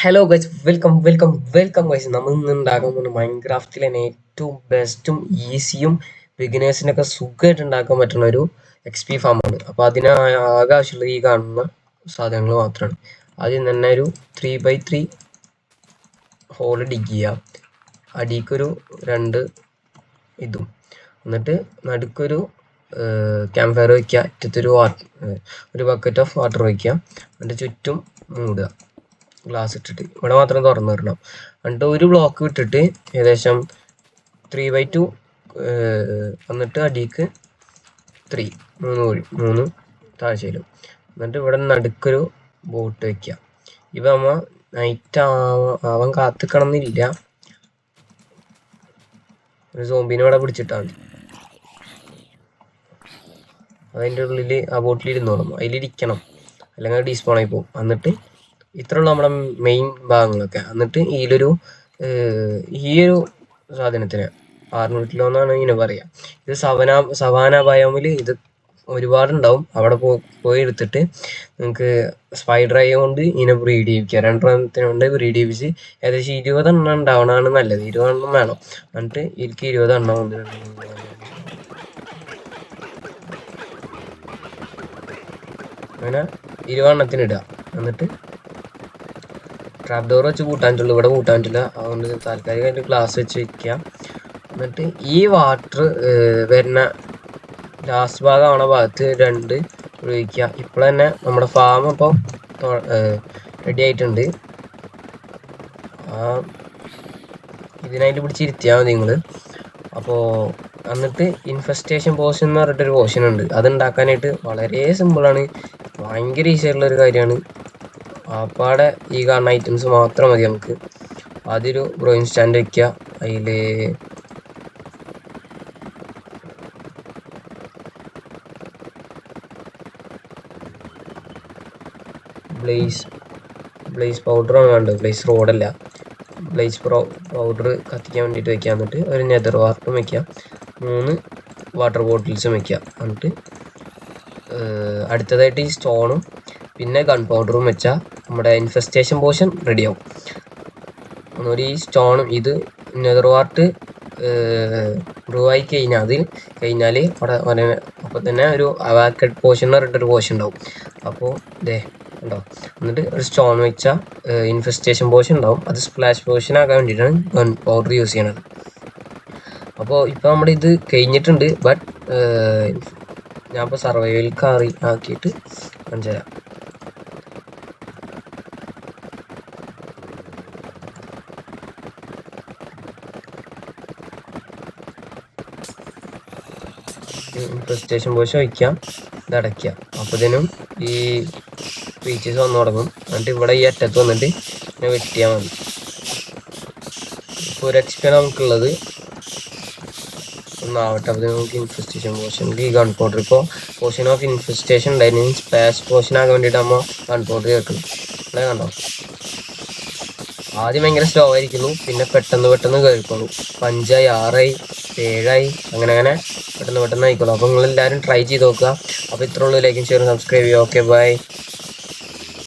Hello guys, welcome guys. നമ്മൾ ഇന്ന് ഉണ്ടാക്കാൻ പോകുന്ന മൈൻക്രാഫ്റ്റിലെ ഏറ്റവും ബെസ്റ്റും ഈസിയും ബിഗിനേഴ്സിനൊക്കെ സുഖമായിട്ട് ഉണ്ടാക്കാൻ പറ്റുന്ന ഒരു XP ഫാമാണ്. അപ്പോൾ അതിന് ആകെ ആവശ്യമുള്ള ഈ കാണുന്ന സാധനങ്ങൾ മാത്രമാണ്. ആദ്യം തന്നെ ഒരു 3x3 ഹോള് ഡിഗ് ചെയ്യുക. അടിക്കൊരു 2 ഇതും, എന്നിട്ട് നടുക്കൊരു ക്യാമ്പ് ഫയർ വയ്ക്കുക. അറ്റത്തൊരു ഒരു ബക്കറ്റ് ഓഫ് വാട്ടർ വയ്ക്കുക. എന്നിട്ട് ചുറ്റും മൂടുക ഗ്ലാസ് ഇട്ടിട്ട്. ഇവിടെ മാത്രം തുറന്നു വരണം. എന്നിട്ട് ഒരു ബ്ലോക്ക് വിട്ടിട്ട് ഏകദേശം 3x2 എന്നിട്ട് അടിക്ക് 3 താഴ്ചയിലും. എന്നിട്ട് ഇവിടെ നടുക്കൊരു ബോട്ട് വയ്ക്കുക. ഇവ നമ്മ നൈറ്റ് ആവാൻ കാത്തിക്കണമെന്നില്ല. ഒരു സോംബിനെ ഇവിടെ പിടിച്ചിട്ടാൽ മതി. അതിൻ്റെ ഉള്ളിൽ ആ ബോട്ടിൽ ഇരുന്നോളും. അതിലിരിക്കണം, അല്ലെങ്കിൽ ഡീസ്പോണായി പോകും. എന്നിട്ട് ഇത്രയുള്ള നമ്മുടെ മെയിൻ ഭാഗങ്ങളൊക്കെ. എന്നിട്ട് ഈ ഒരു സാധനത്തിന് 600 കിലോ എന്നാണ് ഇങ്ങനെ പറയാം. ഇത് സവാന ബയോമിൽ ഇത് ഒരുപാടുണ്ടാവും. അവിടെ പോയി എടുത്തിട്ട് നിങ്ങൾക്ക് സ്പൈഡർ ഐ കൊണ്ട് ഇതിനെ ബ്രീഡ് ചെയ്യിക്കുക. 2 എണ്ണത്തിന് കൊണ്ട് ബ്രീഡ് ചെയ്യിപ്പിച്ച് ഏകദേശം 20 എണ്ണം ഉണ്ടാവണതാണ് നല്ലത്. 20 എണ്ണം വേണം. എന്നിട്ട് ഇതിലേക്ക് 20 എണ്ണം അങ്ങനെ 20 എണ്ണത്തിന് ഇടുക. എന്നിട്ട് ട്രാപ്പ് ഡോർ വെച്ച് കൂട്ടാൻ പറ്റുള്ളൂ, ഇവിടെ കൂട്ടാൻ പറ്റില്ല. അതുകൊണ്ട് താൽക്കാലികമായിട്ട് ഗ്ലാസ് വെച്ച് വയ്ക്കുക. എന്നിട്ട് ഈ വാട്ടർ വരുന്ന ലാസ്റ്റ് ഭാഗമാണ ഭാഗത്ത് 2 ഒഴിക്കുക. ഇപ്പോൾ തന്നെ നമ്മുടെ ഫാം ഇപ്പോൾ റെഡി ആയിട്ടുണ്ട്. ഇതിനായിട്ട് പിടിച്ചിരുത്തിയാൽ മതി നിങ്ങൾ. അപ്പോൾ എന്നിട്ട് ഇൻഫെസ്റ്റേഷൻ പോഷൻ എന്ന് പറഞ്ഞിട്ടൊരു പോഷൻ ഉണ്ട്. അത് ഉണ്ടാക്കാനായിട്ട് വളരെ സിമ്പിളാണ്, ഭയങ്കര ഈസി ആയിട്ടുള്ള ഒരു കാര്യമാണ്. അപ്പാടെ ഈ കാണുന്ന ഐറ്റംസ് മാത്രം മതി നമുക്ക്. ആദ്യൊരു ഗ്രോയിങ് സ്റ്റാൻഡ് വയ്ക്കുക. അതിൽ ബ്ലേസ് പൗഡറാണ് വേണ്ടത്, ബ്ലേസ് റോഡല്ല. ബ്ലേസ് പൗഡർ കത്തിക്കാൻ വേണ്ടിയിട്ട് വയ്ക്കുക. എന്നിട്ട് ഒരു നെതർ വാർട്ടും വയ്ക്കുക. 3 വാട്ടർ ബോട്ടിൽസും വയ്ക്കുക. എന്നിട്ട് അടുത്തതായിട്ട് ഈ സ്റ്റോണും പിന്നെ ഗൺ പൗഡറും വെച്ചാൽ നമ്മുടെ ഇൻഫെസ്റ്റേഷൻ പോഷൻ റെഡിയാവും. ഒന്നൊരു ഈ സ്റ്റോണും ഇത് നെതർ വാർട്ട് ബ്രൂ ആയി കഴിഞ്ഞാൽ അവിടെ അപ്പോൾ തന്നെ ഒരു അവാക്കഡ് പോഷൻ എന്ന് പറഞ്ഞിട്ടൊരു പോഷൻ ഉണ്ടാവും. അപ്പോൾ ഇതേ ഉണ്ടാവും. എന്നിട്ട് ഒരു സ്റ്റോൺ വെച്ചാൽ ഇൻഫെസ്റ്റേഷൻ പോഷൻ ഉണ്ടാവും. അത് സ്പ്ലാഷ് പോഷൻ ആക്കാൻ വേണ്ടിയിട്ടാണ് ഗൺ പൗഡർ യൂസ് ചെയ്യണത്. അപ്പോൾ ഇപ്പോൾ നമ്മുടെ ഇത് കഴിഞ്ഞിട്ടുണ്ട്. ബട്ട് ഞാനിപ്പോൾ സർവൈവൽ ആക്കിയിട്ട് കാണിച്ചു തരാം. ഇൻഫെസ്റ്റേഷൻ പോഷൻ വയ്ക്കാം, ഇത് അടയ്ക്കുക. അപ്പോഴത്തേനും ഈ ക്രീച്ചേഴ്സ് വന്നു തുടങ്ങും. എന്നിട്ട് ഇവിടെ ഈ അറ്റത്ത് വന്നിട്ട് ഇങ്ങനെ വെട്ടിയാൽ മതി. ഇപ്പോൾ ഒരു XP നമുക്കുള്ളത് ഒന്നാവട്ടെ. അപ്പോൾ നമുക്ക് ഇൻഫെസ്റ്റേഷൻ പോഷൻ ഈ ഗൺ പൗഡർ, ഇപ്പോൾ പോഷൻ ഓഫ് ഇൻഫെസ്റ്റേഷൻ ഉണ്ടായിരുന്നു. സ്പാഷ് പോഷൻ ആകാൻ വേണ്ടിയിട്ട് നമ്മൾ ഗൺ പൗഡർ ചേർക്കണം. ഇവിടെ കണ്ടോ, ആദ്യം ഭയങ്കര സ്ലോ ആയിരിക്കുന്നു, പിന്നെ പെട്ടെന്ന് കേൾക്കുള്ളൂ. 5 ആയി 6 ആയി 7 ആയി അങ്ങനെ പെട്ടെന്ന് ആയിക്കോളൂ. അപ്പോൾ നിങ്ങളെല്ലാവരും ട്രൈ ചെയ്ത് നോക്കുക. അപ്പോൾ ഇത്രയുള്ളൂ. ലൈക്കും ഷെയറും സബ്സ്ക്രൈബ് ചെയ്യുക. Okay, by.